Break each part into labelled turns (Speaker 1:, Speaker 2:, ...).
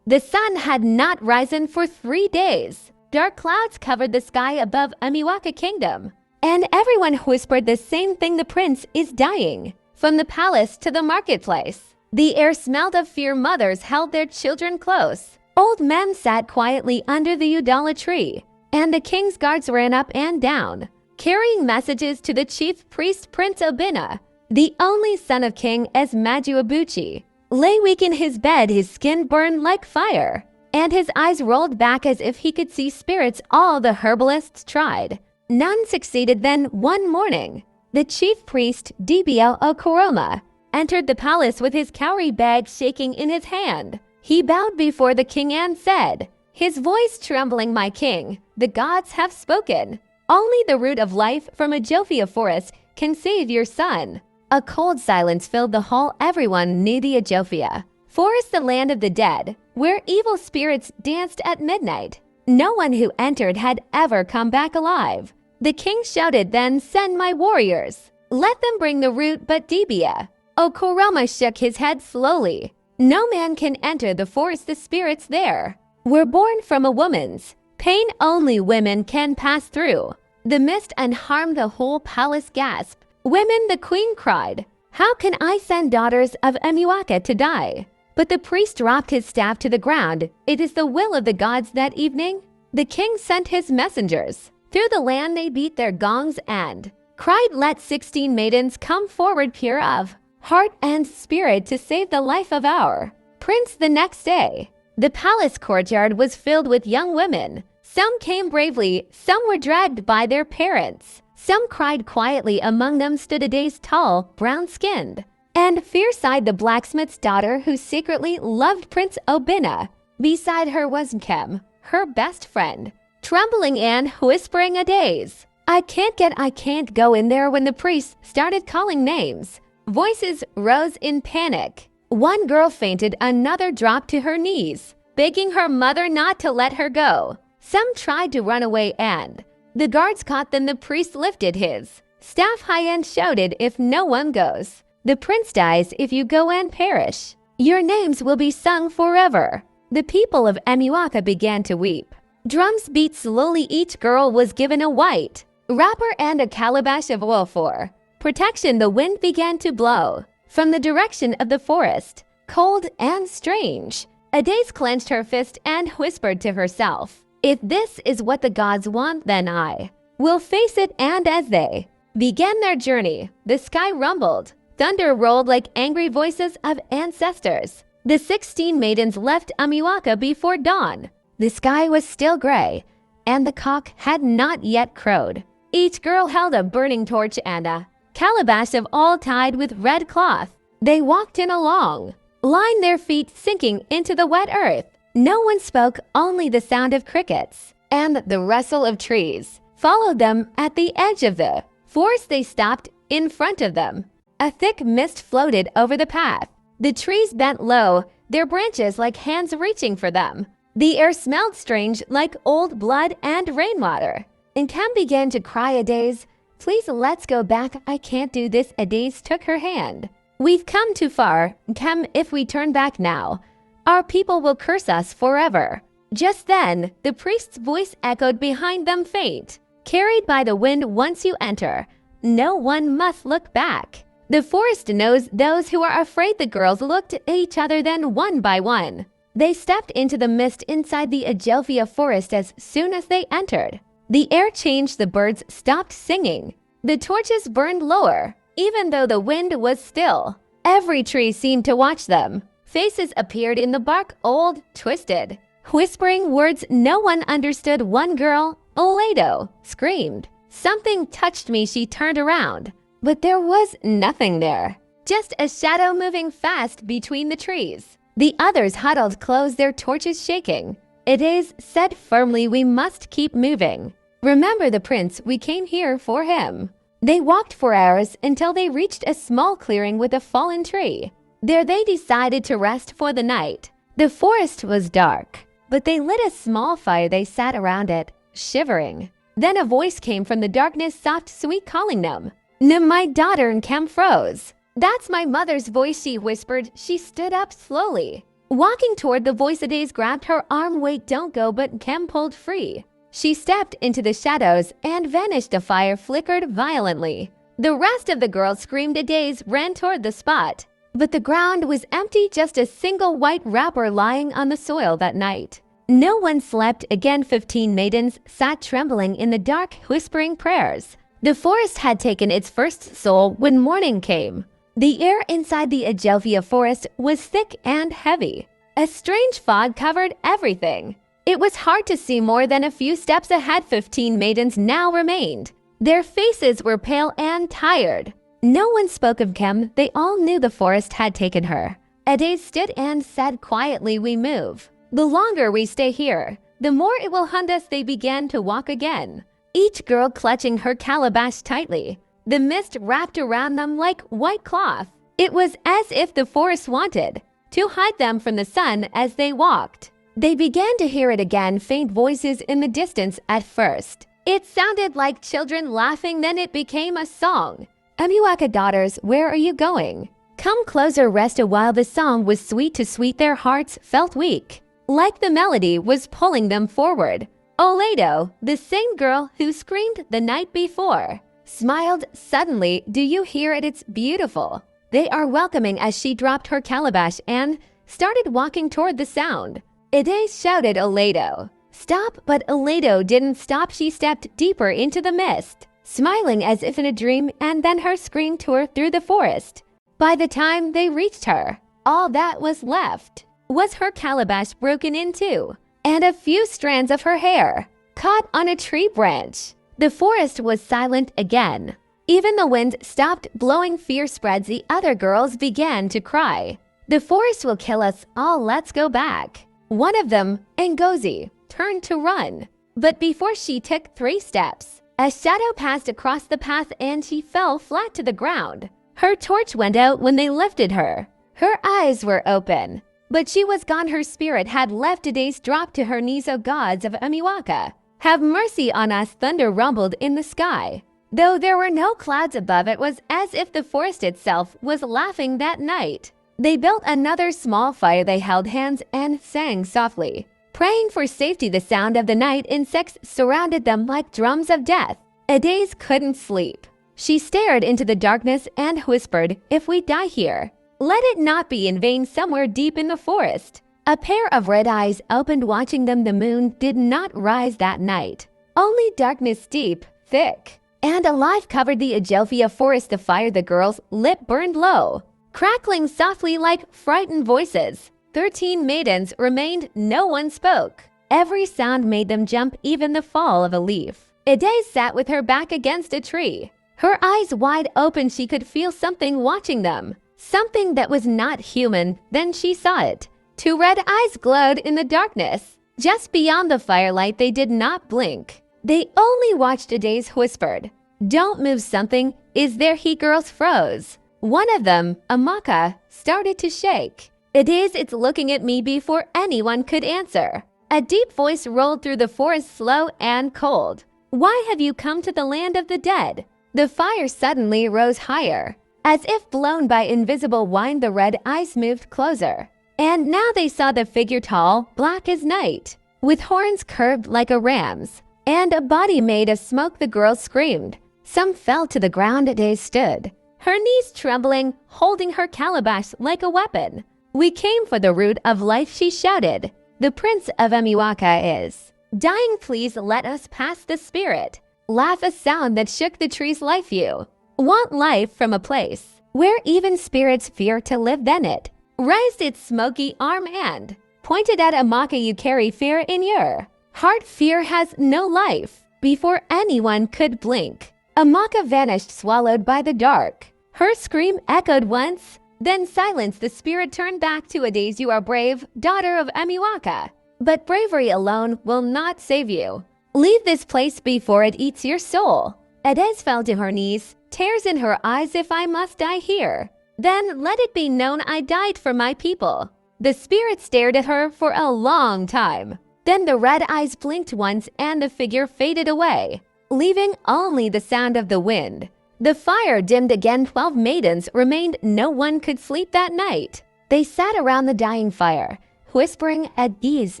Speaker 1: The sun had not risen for 3 days. Dark clouds covered the sky above Amiwaka Kingdom, and everyone whispered the same thing: the prince is dying. From the palace to the marketplace, the air smelled of fear. Mothers held their children close. Old men sat quietly under the Udala tree, and the king's guards ran up and down, carrying messages to the chief priest. Prince Obinna, the only son of King Esmaju Abuchi, lay weak in his bed. His skin burned like fire, and his eyes rolled back as if he could see spirits. All the herbalists tried. None succeeded. Then, one morning, the chief priest, Dibio Okoroma, entered the palace with his cowrie bag shaking in his hand. He bowed before the king and said, his voice trembling, "My king, the gods have spoken. Only the root of life from Ajofia forest can save your son." A cold silence filled the hall. Everyone knew the Ajofia forest, the land of the dead, where evil spirits danced at midnight. No one who entered had ever come back alive. The king shouted, "Then send my warriors. Let them bring the root." But Dibia Okoroma shook his head slowly. "No man can enter the forest. The spirits there were born from a woman's pain. Only women can pass through the mist and harm." The whole palace gasped. "Women," the queen cried. "How can I send daughters of Amiwaka to die?" But the priest dropped his staff to the ground. "It is the will of the gods." That evening, the king sent his messengers. Through the land they beat their gongs and cried, "Let 16 maidens come forward, pure of heart and spirit, to save the life of our prince." The next day, the palace courtyard was filled with young women. Some came bravely, some were dragged by their parents, some cried quietly. Among them stood Adaeze, tall, brown-skinned, and fierce-eyed, the blacksmith's daughter who secretly loved Prince Obinna. Beside her was Nkem, her best friend, trembling and whispering, "Adaeze, I can't go in there." When the priest started calling names, voices rose in panic. One girl fainted, another dropped to her knees, begging her mother not to let her go. Some tried to run away and the guards caught them. The priest lifted his staff high and shouted, "If no one goes, the prince dies. If you go and perish, your names will be sung forever." The people of Amiwaka began to weep. Drums beat slowly. Each girl was given a white wrapper and a calabash of oil for protection. The wind began to blow from the direction of the forest, cold and strange. Adaeze clenched her fist and whispered to herself, "If this is what the gods want, then I will face it." And as they began their journey, the sky rumbled. Thunder rolled like angry voices of ancestors. The 16 maidens left Amiwaka before dawn. The sky was still gray, and the cock had not yet crowed. Each girl held a burning torch and a calabash of oil tied with red cloth. They walked in a long line, their feet sinking into the wet earth. No one spoke, only the sound of crickets and the rustle of trees followed them. At the edge of the forest they stopped. In front of them, a thick mist floated over the path. The trees bent low, their branches like hands reaching for them. The air smelled strange, like old blood and rainwater. Nkem began to cry, "Adaeze, please let's go back. I can't do this." Adaeze took her hand. "We've come too far, Nkem. If we turn back now, our people will curse us forever." Just then, the priest's voice echoed behind them, faint, carried by the wind. "Once you enter, no one must look back. The forest knows those who are afraid." The girls looked at each other, then one by one they stepped into the mist inside the Ajofia forest. As soon as they entered, the air changed. The birds stopped singing. The torches burned lower, even though the wind was still. Every tree seemed to watch them. Faces appeared in the bark, old, twisted, whispering words no one understood. One girl, Oledo, screamed, "Something touched me." She turned around, but there was nothing there, just a shadow moving fast between the trees. The others huddled close, their torches shaking. Adaeze said firmly, "We must keep moving. Remember the prince, we came here for him." They walked for hours until they reached a small clearing with a fallen tree. There they decided to rest for the night. The forest was dark, but they lit a small fire. They sat around it, shivering. Then a voice came from the darkness, soft, sweet, calling them. My daughter." Nkem froze. "That's my mother's voice," she whispered. She stood up slowly. Walking toward the voice, Adaeze grabbed her arm. Wait, don't go, but Kem pulled free. She stepped into the shadows and vanished. The fire flickered violently. The rest of the girls screamed. Adaeze ran toward the spot, but the ground was empty, just a single white wrapper lying on the soil that night. No one slept again. 15 maidens sat trembling in the dark, whispering prayers. The forest had taken its first soul when morning came. The air inside the Ijemba forest was thick and heavy. A strange fog covered everything. It was hard to see more than a few steps ahead. 15 maidens now remained. Their faces were pale and tired. No one spoke of Kem. They all knew the forest had taken her. Adaeze stood and said quietly, "We move. The longer we stay here, the more it will hunt us." They began to walk again, each girl clutching her calabash tightly. The mist wrapped around them like white cloth. It was as if the forest wanted to hide them from the sun as they walked. They began to hear it again, faint voices in the distance. At first, it sounded like children laughing, then it became a song. "Amiwaka daughters, where are you going? Come closer, rest a while." The song was sweet to sweet. Their hearts felt weak, like the melody was pulling them forward. Adaeze, the same girl who screamed the night before, smiled suddenly. "Do you hear it? It's beautiful. They are welcoming." As she dropped her calabash and started walking toward the sound, Adaeze shouted, "Adaeze, stop!" But Adaeze didn't stop. She stepped deeper into the mist, smiling as if in a dream, and then her scream tore through the forest. By the time they reached her, all that was left was her calabash broken in two, and a few strands of her hair caught on a tree branch. The forest was silent again. Even the wind stopped blowing. Fear spreads. The other girls began to cry. "The forest will kill us all. Let's go back." One of them, Ngozi, turned to run, but before she took 3 steps, a shadow passed across the path and she fell flat to the ground. Her torch went out when they lifted her. Her eyes were open, but she was gone. Her spirit had left. Adaeze dropped to her knees. "O gods of Amiwaka, have mercy on us." Thunder rumbled in the sky. Though there were no clouds above, it was as if the forest itself was laughing that night. They built another small fire. They held hands and sang softly, praying for safety. The sound of the night insects surrounded them like drums of death. Adaeze couldn't sleep. She stared into the darkness and whispered, "If we die here, let it not be in vain." Somewhere deep in the forest, a pair of red eyes opened, watching them. The moon did not rise that night. Only darkness, deep, thick, and alive, covered the Ijemba forest. The fire the girls lit burned low, crackling softly like frightened voices. 13 maidens remained. No one spoke. Every sound made them jump, even the fall of a leaf. Adaeze sat with her back against a tree, her eyes wide open. She could feel something watching them, something that was not human. Then she saw it. 2 red eyes glowed in the darkness. Just beyond the firelight, they did not blink. They only watched. Adaeze whispered, "Don't move. Something is there." He girls froze. One of them, Amaka, started to shake. "Adaeze, it's looking at me." Before anyone could answer, a deep voice rolled through the forest, slow and cold. "Why have you come to the land of the dead?" The fire suddenly rose higher. As if blown by invisible wind, the red eyes moved closer. And now they saw the figure, tall, black as night, with horns curved like a ram's, and a body made of smoke. The girls screamed. Some fell to the ground. Adaeze stood, her knees trembling, holding her calabash like a weapon. "We came for the root of life," she shouted. "The prince of Amiwaka is dying. Please let us pass." The spirit laughed, a sound that shook the trees. "Life, you want life from a place where even spirits fear to live." Then it raised its smoky arm and pointed at Amaka. "You carry fear in your heart. Fear has no life." Before anyone could blink, Amaka vanished, swallowed by the dark. Her scream echoed once, then silence. The spirit turned back to Adaeze. "You are brave, daughter of Amiwaka, but bravery alone will not save you. Leave this place before it eats your soul." Adaeze fell to her knees, tears in her eyes. "If I must die here, then let it be known I died for my people." The spirit stared at her for a long time. Then the red eyes blinked once and the figure faded away, leaving only the sound of the wind. The fire dimmed again. 12 maidens remained. No one could sleep that night. They sat around the dying fire, whispering Adaeze's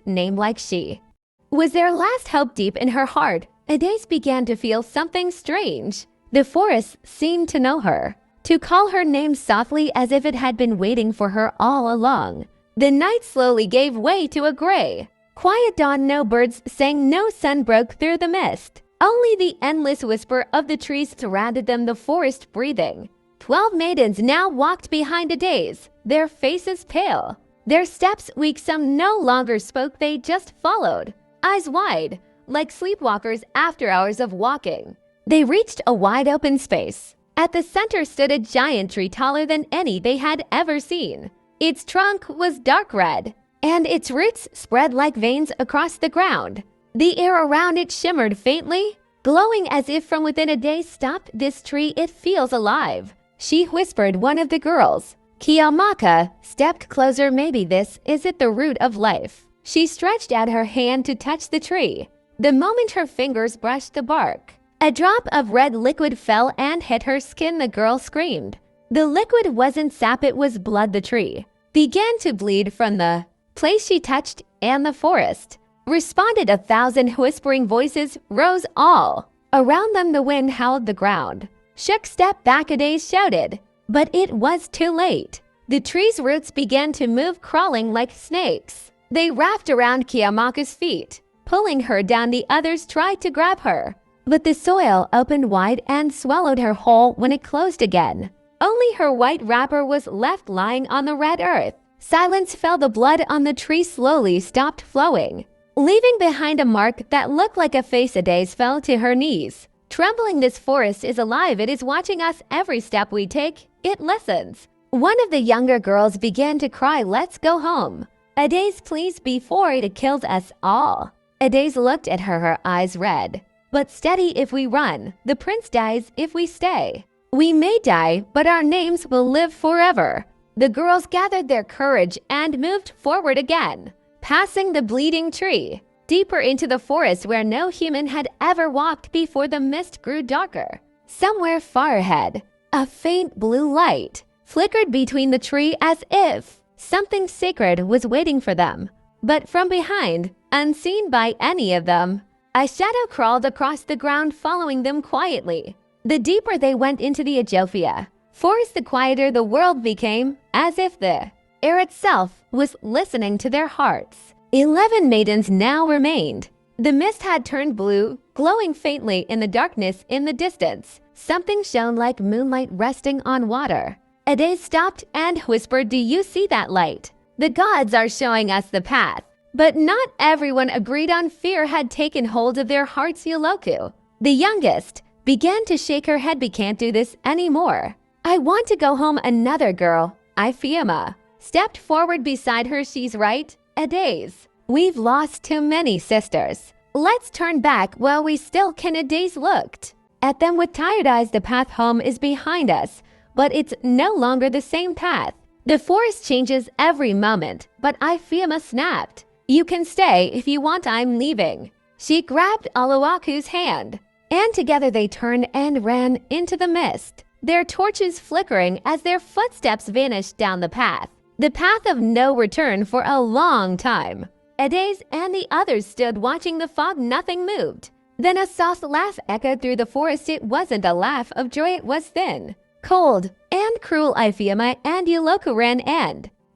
Speaker 1: name like she was their last hope. Deep in her heart, Adaeze began to feel something strange. The forest seemed to know her, to call her name softly as if it had been waiting for her all along. The night slowly gave way to a gray, quiet dawn. No birds sang, no sun broke through the mist. Only the endless whisper of the trees surrounded them, the forest breathing. 12 maidens now walked behind Adaeze, their faces pale, their steps weak. Some no longer spoke, they just followed, eyes wide, like sleepwalkers after hours of walking. They reached a wide open space. At the center stood a giant tree taller than any they had ever seen. Its trunk was dark red, and its roots spread like veins across the ground. The air around it shimmered faintly, glowing as if from within. Adaeze stopped. This tree, it feels alive, she whispered. One of the girls, Kiamaka, stepped closer. Maybe this is it, the root of life. She stretched out her hand to touch the tree. The moment her fingers brushed the bark, a drop of red liquid fell and hit her skin. The girl screamed. The liquid wasn't sap, it was blood. The tree began to bleed from the place she touched, and the forest responded. 1,000 whispering voices rose all around them. The wind howled, the ground shook. Step back, Adaeze shouted, but it was too late. The tree's roots began to move, crawling like snakes. They wrapped around Kiamaka's feet, pulling her down. The others tried to grab her, but the soil opened wide and swallowed her whole. When it closed again, only her white wrapper was left lying on the red earth. Silence fell. The blood on the tree slowly stopped flowing, leaving behind a mark that looked like a face. Adaeze fell to her knees, trembling. This forest is alive. It is watching us. Every step we take, it listens. One of the younger girls began to cry. Let's go home, Adaeze, please, before it kills us all. Adaeze looked at her, her eyes red. But steady. If we run, the prince dies. If we stay, we may die, but our names will live forever. The girls gathered their courage and moved forward again, passing the bleeding tree, deeper into the forest where no human had ever walked before. The mist grew darker. Somewhere far ahead, a faint blue light flickered between the tree as if something sacred was waiting for them. But from behind, unseen by any of them, a shadow crawled across the ground, following them quietly. The deeper they went into the Ijemba forest, the quieter the world became, as if the air itself was listening to their hearts. 11 maidens now remained. The mist had turned blue, glowing faintly in the darkness. In the distance, something shone like moonlight resting on water. Adaeze stopped and whispered, do you see that light? The gods are showing us the path. But not everyone agreed on. Fear had taken hold of their hearts. Yoloku, the youngest, began to shake her head. We can't do this anymore. I want to go home. Another girl, Ijemba, stepped forward beside her. She's right, Adaeze. We've lost too many sisters. Let's turn back while we still can. Adaeze looked at them with tired eyes. The path home is behind us, but it's no longer the same path. The forest changes every moment, but Ijemba snapped. You can stay if you want. I'm leaving. She grabbed Oluwaku's hand, and together they turned and ran into the mist, their torches flickering as their footsteps vanished down the path of no return. For a long time, Adaeze and the others stood watching the fog. Nothing moved. Then a soft laugh echoed through the forest. It wasn't a laugh of joy, it was thin, cold, and cruel. Ijemba and Yoloku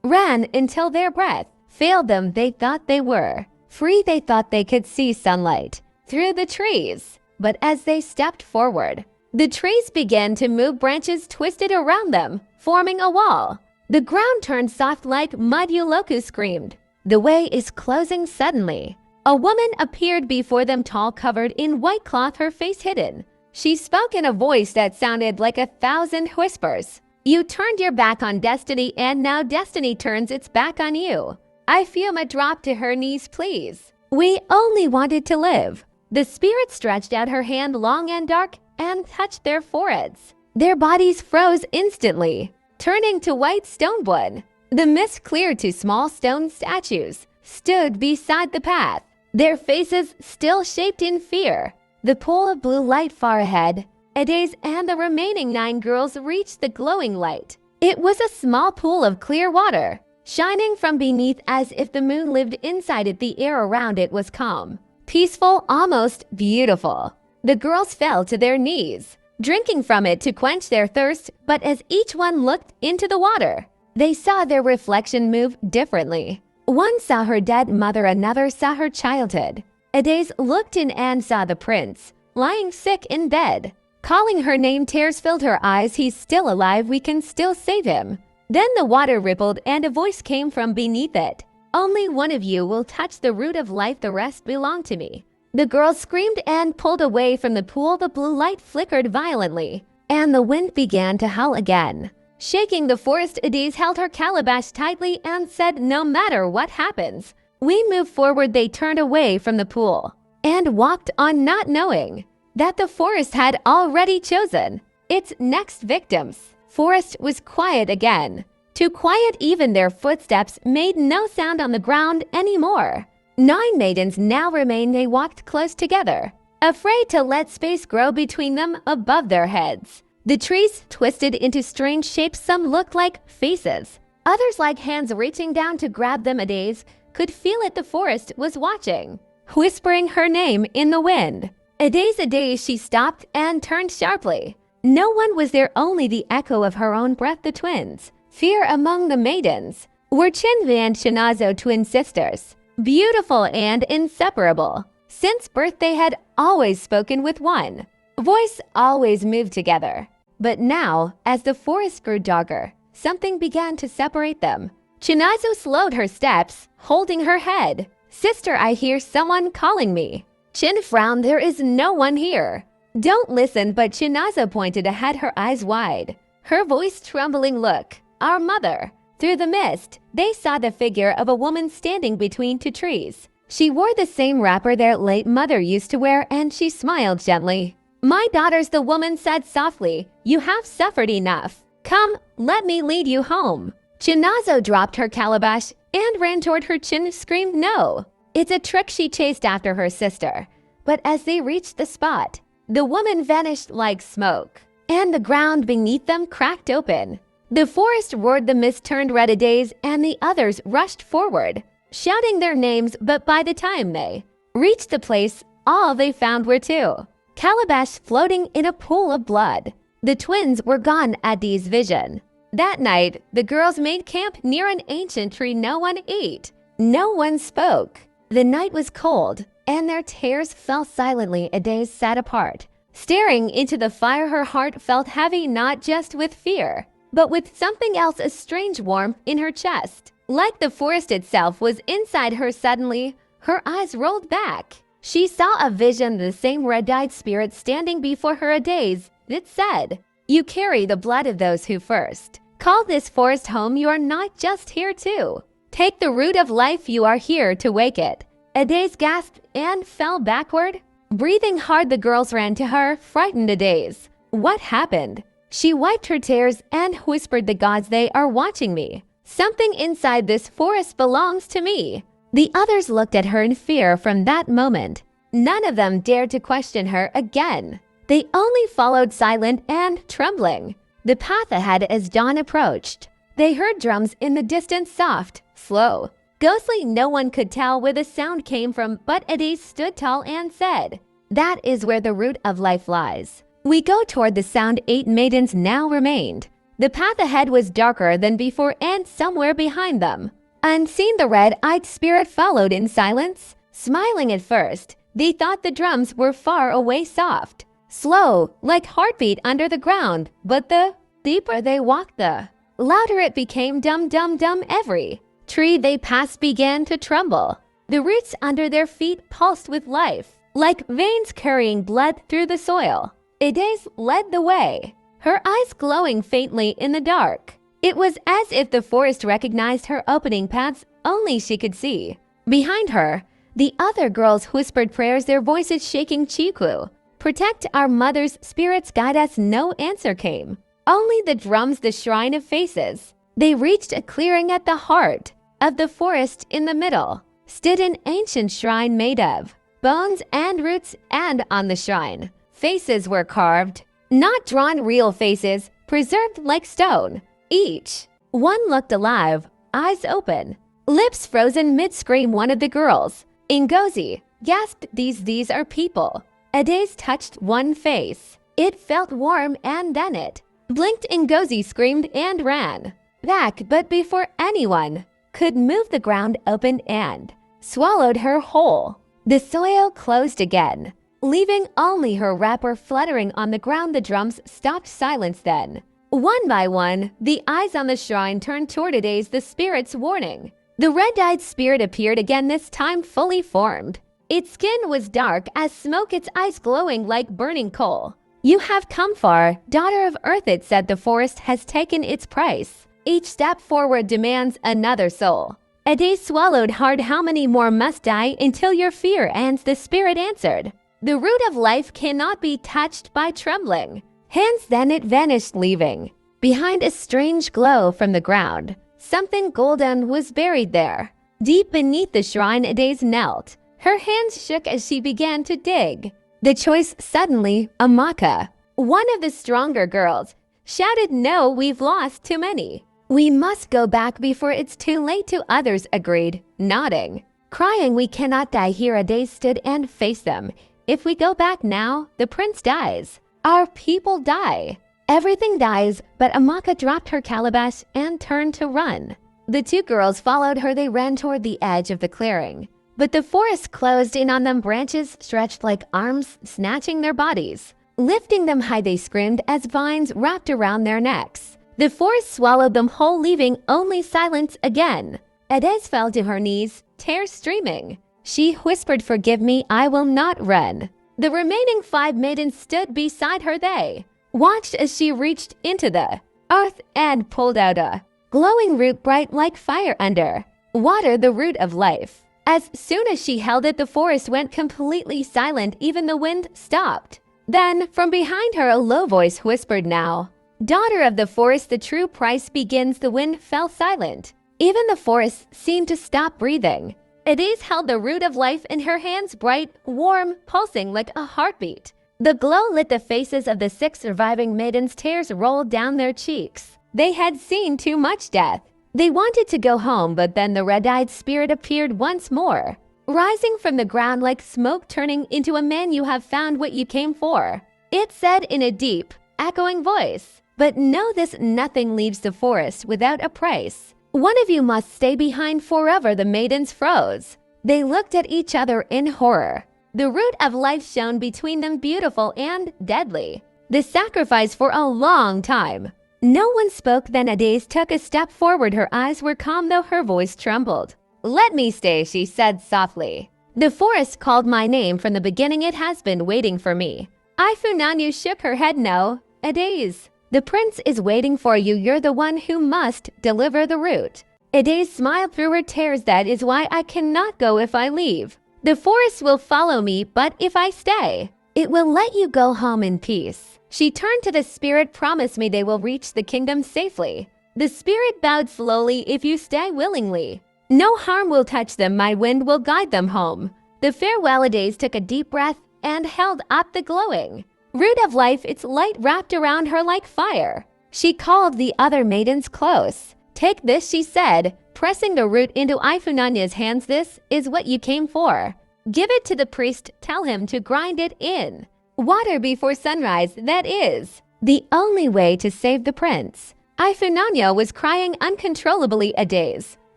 Speaker 1: ran until their breath failed them. They thought they were free. They thought they could see sunlight through the trees. But as they stepped forward, the trees began to move. Branches twisted around them, forming a wall. The ground turned soft like mud. Yoloku screamed. The way is closing. Suddenly, a woman appeared before them, tall, covered in white cloth, her face hidden. She spoke in a voice that sounded like 1,000 whispers. You turned your back on destiny, and now destiny turns its back on you. Ijemba dropped to her knees. Please, we only wanted to live. The spirit stretched out her hand, long and dark, and touched their foreheads. Their bodies froze instantly, turning to white stonewood. The mist cleared to small stone statues, stood beside the path, their faces still shaped in fear. The pool of blue light far ahead, Adaeze and the remaining 9 girls reached the glowing light. It was a small pool of clear water, shining from beneath as if the moon lived inside it. The air around it was calm, peaceful, almost beautiful. The girls fell to their knees, drinking from it to quench their thirst, but as each one looked into the water, they saw their reflection move differently. One saw her dead mother, another saw her childhood. Adaeze looked in and saw the prince, lying sick in bed. Calling her name, tears filled her eyes. He's still alive, we can still save him. Then the water rippled and a voice came from beneath it. Only one of you will touch the root of life, the rest belong to me. The girls screamed and pulled away from the pool. The blue light flickered violently, and the wind began to howl again. Shaking the forest, Adaeze held her calabash tightly and said, no matter what happens, we move forward. They turned away from the pool and walked on, not knowing that the forest had already chosen its next victims. Forest was quiet again. Too quiet, even their footsteps made no sound on the ground anymore. 9 maidens now remained. They walked close together, afraid to let space grow between them above their heads. The trees twisted into strange shapes. Some looked like faces, others like hands reaching down to grab them. Adaeze could feel it. The forest was watching, whispering her name in the wind. Adaeze, Adaeze, she stopped and turned sharply. No one was there, only the echo of her own breath. The twins, fear among the maidens, were Ijemba and Chinazo, twin sisters, beautiful and inseparable. Since birth they had always spoken with one voice, always moved together. But now, as the forest grew darker, something began to separate them. Chinazo slowed her steps, holding her head. Sister, I hear someone calling me. Chin frowned. There is no one here. Don't listen, but Chinazo pointed ahead, her eyes wide, her voice trembling. Look, our mother. Through the mist, they saw the figure of a woman standing between 2 trees. She wore the same wrapper their late mother used to wear, and she smiled gently. My daughters, the woman said softly, you have suffered enough. Come, let me lead you home. Chinazo dropped her calabash and ran toward her. Chin screamed no. It's a trick. She chased after her sister. But as they reached the spot, the woman vanished like smoke, and the ground beneath them cracked open. The forest roared. The mist turned red. Adaeze and the others rushed forward, shouting their names, but by the time they reached the place, all they found were 2 calabash floating in a pool of blood. The twins were gone. Adaeze's vision. That night, the girls made camp near an ancient tree. No one ate, no one spoke. The night was cold, and their tears fell silently. Adaeze sat apart, staring into the fire. Her heart felt heavy, not just with fear, but with something else, a strange warmth in her chest, like the forest itself was inside her. Suddenly, her eyes rolled back. She saw a vision, the same red-eyed spirit standing before her. Adaeze, it said, you carry the blood of those who first called this forest home. You are not just here to take the root of life, you are here to wake it. Adaeze gasped and fell backward, breathing hard. The girls ran to her, frightened. Adaeze, what happened? She wiped her tears and whispered, the gods, they are watching me. Something inside this forest belongs to me. The others looked at her in fear. From that moment, none of them dared to question her again. They only followed, silent and trembling, the path ahead. As dawn approached, they heard drums in the distance, soft, slow, ghostly. No one could tell where the sound came from, but Adaeze stood tall and said, that is where the root of life lies. We go toward the sound. 8 maidens now remained. The path ahead was darker than before, and somewhere behind them, unseen, the red-eyed spirit followed in silence. Smiling at first, they thought the drums were far away, soft, slow, like heartbeat under the ground. But the deeper they walked, the louder it became. Dum, dum, dum. Every tree they passed began to tremble. The roots under their feet pulsed with life, like veins carrying blood through the soil. Adaeze led the way, her eyes glowing faintly in the dark. It was as if the forest recognized her, opening paths only she could see. Behind her, the other girls whispered prayers, their voices shaking. Chiku, protect our mother's spirits, guide us. No answer came, only the drums, the shrine of faces. They reached a clearing. At the heart of the forest, in the middle, stood an ancient shrine made of bones and roots, and on the shrine, faces were carved, not drawn, real faces, preserved like stone. each. One looked alive, eyes open, lips frozen mid-scream. One of the girls, Ngozi, gasped, these are people. Adaeze touched one face. It felt warm, and then it blinked. Ngozi screamed and ran back, but before anyone could move, the ground opened and swallowed her whole. The soil closed again, leaving only her wrapper fluttering on the ground. The drums stopped silence then. One by one, the eyes on the shrine turned toward Adaeze, the spirit's warning. The red-eyed spirit appeared again, this time fully formed. Its skin was dark as smoke, its eyes glowing like burning coal. You have come far, daughter of Earth, it said. The forest has taken its price. Each step forward demands another soul. Adaeze swallowed hard. How many more must die until your fear ends? The spirit answered. The root of life cannot be touched by trembling hands. Then it vanished, leaving behind a strange glow from the ground. Something golden was buried there. Deep beneath the shrine, Adaeze knelt. Her hands shook as she began to dig. The choice suddenly, Amaka, one of the stronger girls, shouted, no, we've lost too many. We must go back before it's too late. Two others agreed, nodding. Crying, we cannot die here. Adaeze stood and faced them. If we go back now, the prince dies. Our people die. Everything dies, but Amaka dropped her calabash and turned to run. The two girls followed her. They ran toward the edge of the clearing. But the forest closed in on them. Branches stretched like arms, snatching their bodies, lifting them high. They screamed as vines wrapped around their necks. The forest swallowed them whole, leaving only silence again. Adaeze fell to her knees, tears streaming. She whispered, forgive me, I will not run. The remaining 5 maidens stood beside her. They watched as she reached into the earth and pulled out a glowing root, bright like fire under water, the root of life. As soon as she held it, the forest went completely silent. Even the wind stopped. Then, from behind her, a low voice whispered, now, daughter of the forest, the true price begins. The wind fell silent. Even the forest seemed to stop breathing. Adaeze held the root of life in her hands, bright, warm, pulsing like a heartbeat. The glow lit the faces of the 6 surviving maidens. Tears rolled down their cheeks. They had seen too much death. They wanted to go home, but then the red-eyed spirit appeared once more, rising from the ground like smoke, turning into a man. You have found what you came for, it said in a deep, echoing voice. But know this, nothing leaves the forest without a price. One of you must stay behind forever. The maidens froze. They looked at each other in horror. The root of life shone between them, beautiful and deadly. The sacrifice for a long time. No one spoke. Then Adaeze took a step forward. Her eyes were calm, though her voice trembled. Let me stay, she said softly. The forest called my name from the beginning. It has been waiting for me. Ifunanya shook her head. No, Adaeze. The prince is waiting for you. You're the one who must deliver the root. Adaeze smiled through her tears. That is why I cannot go if I leave. The forest will follow me, but if I stay, it will let you go home in peace. She turned to the spirit. Promise me they will reach the kingdom safely. The spirit bowed slowly. If you stay willingly, no harm will touch them. My wind will guide them home. The farewell. Adaeze took a deep breath and held up the glowing root of life. Its light wrapped around her like fire. She called the other maidens close. Take this, she said, pressing the root into Ifunanya's hands. This is what you came for. Give it to the priest. Tell him to grind it in water before sunrise. That is the only way to save the prince. Ifunanya was crying uncontrollably. Adaeze,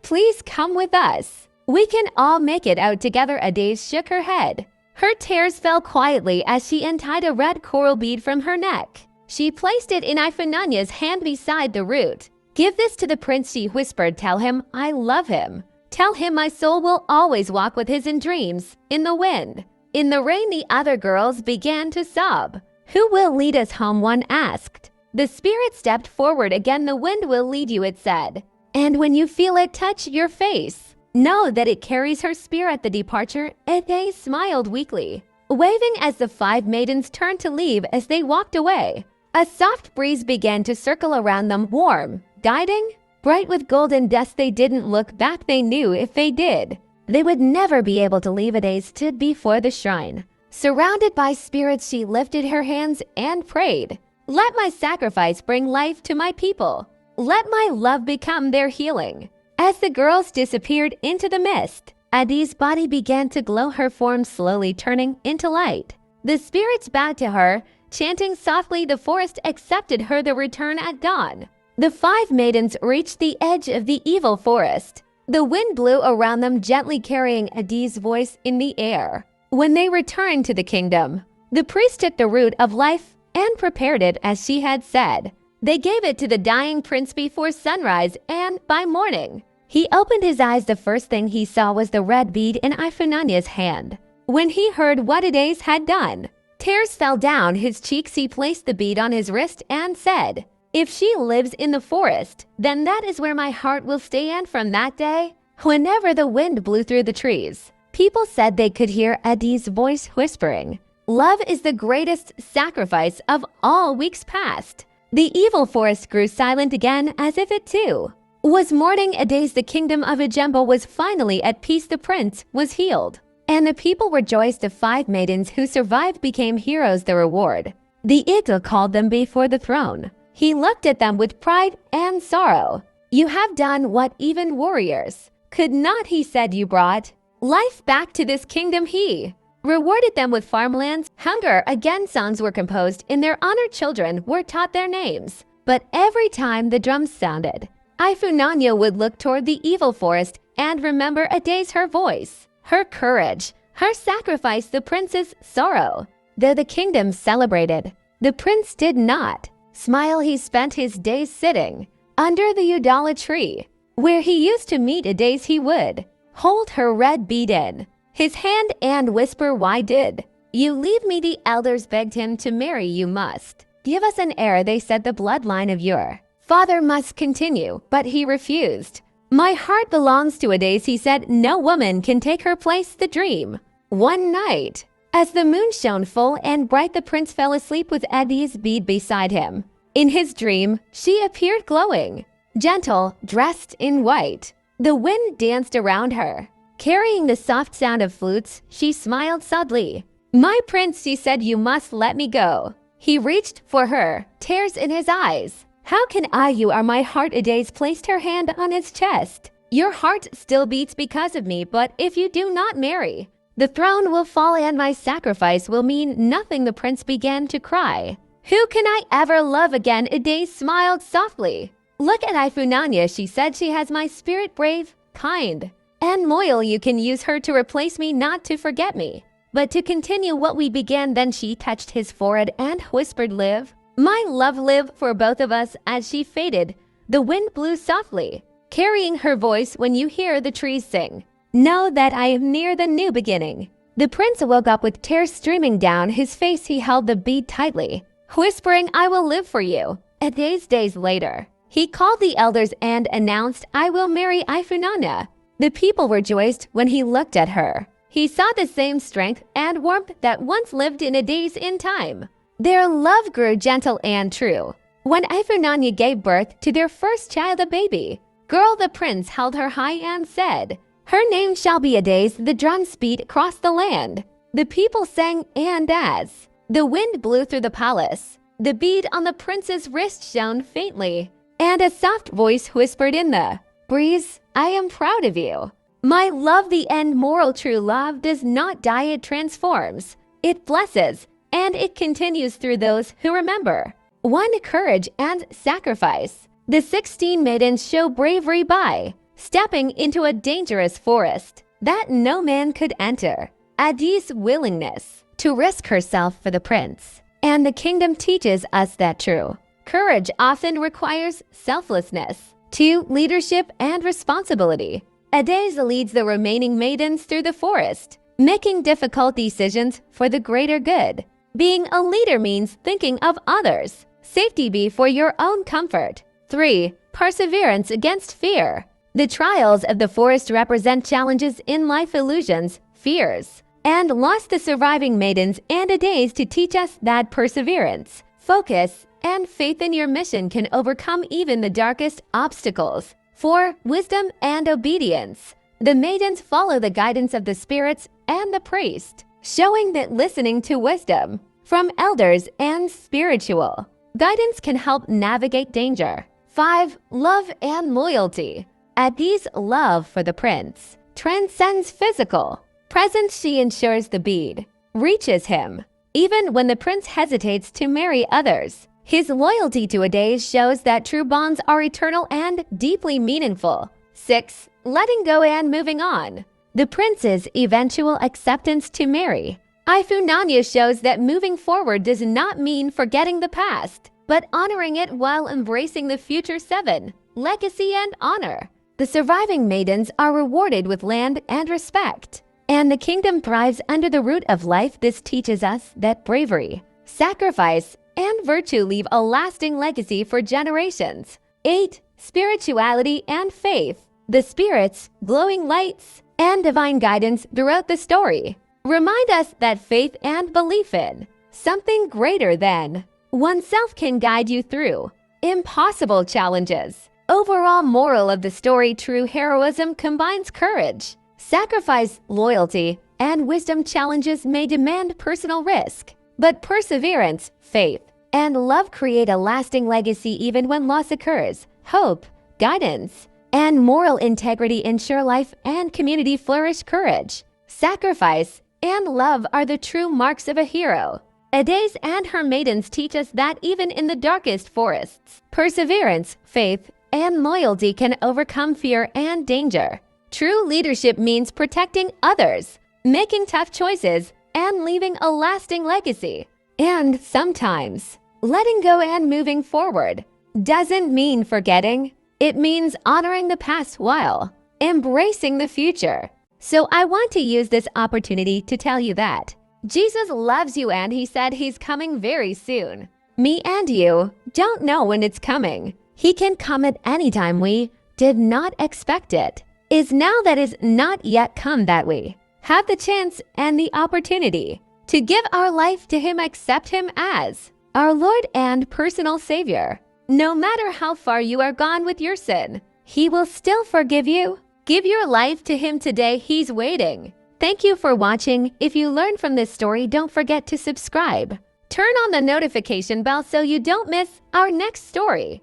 Speaker 1: please come with us. We can all make it out together. Adaeze shook her head. Her tears fell quietly as she untied a red coral bead from her neck. She placed it in Ifunanya's hand beside the root. Give this to the prince, she whispered. Tell him I love him. Tell him my soul will always walk with his in dreams, in the wind, in the rain. The other girls began to sob. Who will lead us home? One asked. The spirit stepped forward again. The wind will lead you, it said. And when you feel it touch your face, know that it carries her spirit. The departure. Adaeze smiled weakly, waving as the 5 maidens turned to leave. As they walked away, a soft breeze began to circle around them, warm, guiding, bright with golden dust. They didn't look back. They knew if they did, they would never be able to leave. Adaeze stood before the shrine. Surrounded by spirits, she lifted her hands and prayed. Let my sacrifice bring life to my people. let my love become their healing." As the girls disappeared into the mist, Adaeze's body began to glow, her form slowly turning into light. The spirits bowed to her, chanting softly. The forest accepted her the return at dawn. The 5 maidens reached the edge of the evil forest. The wind blew around them, gently carrying Adaeze's voice in the air. When they returned to the kingdom, the priest took the root of life and prepared it as she had said. They gave it to the dying prince before sunrise, and by morning, he opened his eyes. The first thing he saw was the red bead in Ifunanya's hand. When he heard what Adaeze had done, tears fell down his cheeks. He placed the bead on his wrist and said, "If she lives in the forest, then that is where my heart will stay." And from that day, whenever the wind blew through the trees, people said they could hear Adaeze's voice whispering, "Love is the greatest sacrifice of all weeks past." The evil forest grew silent again, as if it too was mourning Adaeze. The kingdom of Ijemba was finally at peace. The prince was healed, and the people rejoiced. The 5 maidens who survived became heroes. The reward, the eagle called them before the throne. He looked at them with pride and sorrow. "You have done what even warriors could not," he said. "You brought life back to this kingdom." He rewarded them with farmlands. Hunger again, songs were composed in their honor. Children were taught their names. But every time the drums sounded, Ifunanya would look toward the evil forest and remember Adaeze, her voice, her courage, her sacrifice, the prince's sorrow. Though the kingdom celebrated, the prince did not smile. He spent his days sitting under the Udala tree, where he used to meet Adaeze. He would hold her red bead in his hand and whisper, "Why did you leave me?" The elders begged him to marry. "You must give us an heir," they said. "The bloodline of your father must continue." But he refused. "My heart belongs to Adaeze," he said. "No woman can take her place." The dream. One night, as the moon shone full and bright, the prince fell asleep with Adaeze's bead beside him. In his dream, she appeared glowing, gentle, dressed in white. The wind danced around her, carrying the soft sound of flutes. She smiled sadly. "My prince," she said, "you must let me go." He reached for her, tears in his eyes. "How can I? You are my heart." Adaeze placed her hand on his chest. "Your heart still beats because of me, but if you do not marry, the throne will fall and my sacrifice will mean nothing." The prince began to cry. "Who can I ever love again?" Adaeze smiled softly. "Look at Ifunanya," she said. "She has my spirit, brave, kind, and loyal. You can use her to replace me, not to forget me, but to continue what we began." Then she touched his forehead and whispered, "Live, my love, live for both of us." As she faded, the wind blew softly, carrying her voice. "When you hear the trees sing, know that I am near the new beginning." The prince woke up with tears streaming down his face. He held the bead tightly, whispering, "I will live for you." Adaeze days later, he called the elders and announced, "I will marry Ifunanya." The people rejoiced when he looked at her. He saw the same strength and warmth that once lived in Adaeze. In time, their love grew gentle and true. When Ifunanya gave birth to their first child, a baby girl, the prince held her high and said, "Her name shall be Adaeze." The drums beat across the land. The people sang, and as the wind blew through the palace, the bead on the prince's wrist shone faintly, and a soft voice whispered in the breeze, "I am proud of you, my love." The end moral: true love does not die, it transforms, it blesses, and it continues through those who remember. One, courage and sacrifice. The 16 maidens show bravery by stepping into a dangerous forest that no man could enter. Adaeze's willingness to risk herself for the prince and the kingdom teaches us that true courage often requires selflessness. 2, leadership and responsibility. Adaeze leads the remaining maidens through the forest, making difficult decisions for the greater good. Being a leader means thinking of others' safety before your own comfort. 3, perseverance against fear. The trials of the forest represent challenges in life, illusions, fears, and loss. The surviving maidens and Adaeze to teach us that perseverance, focus, and faith in your mission can overcome even the darkest obstacles. 4, wisdom and obedience. The maidens follow the guidance of the spirits and the priest, showing that listening to wisdom from elders and spiritual guidance can help navigate danger. 5. Love and loyalty. Adaeze's love for the prince transcends physical presence. She ensures the bead reaches him, even when the prince hesitates to marry others. His loyalty to Adaeze shows that true bonds are eternal and deeply meaningful. 6. Letting go and moving on. The prince's eventual acceptance to marry Ifunanya shows that moving forward does not mean forgetting the past, but honoring it while embracing the future. 7. Legacy and honor. The surviving maidens are rewarded with land and respect, and the kingdom thrives under the root of life. This teaches us that bravery, sacrifice, and virtue leave a lasting legacy for generations. 8. Spirituality and faith. The spirits, glowing lights, and divine guidance throughout the story remind us that faith and belief in something greater than oneself can guide you through impossible challenges. Overall moral of the story: true heroism combines courage, sacrifice, loyalty, and wisdom. Challenges may demand personal risk, but perseverance, faith, and love create a lasting legacy even when loss occurs. Hope, guidance, and moral integrity ensure life and community flourish. Courage, sacrifice, and love are the true marks of a hero. Adaeze and her maidens teach us that even in the darkest forests, perseverance, faith, and loyalty can overcome fear and danger. True leadership means protecting others, making tough choices, and leaving a lasting legacy. And sometimes, letting go and moving forward doesn't mean forgetting. It means honoring the past while embracing the future. So I want to use this opportunity to tell you that Jesus loves you and he said he's coming very soon. Me and you don't know when it's coming. He can come at any time we did not expect it. Is now that is not yet come that we have the chance and the opportunity to give our life to him, accept him as our Lord and personal Savior. No matter how far you are gone with your sin, he will still forgive you. Give your life to him today. He's waiting. Thank you for watching. If you learned from this story, don't forget to subscribe. Turn on the notification bell so you don't miss our next story.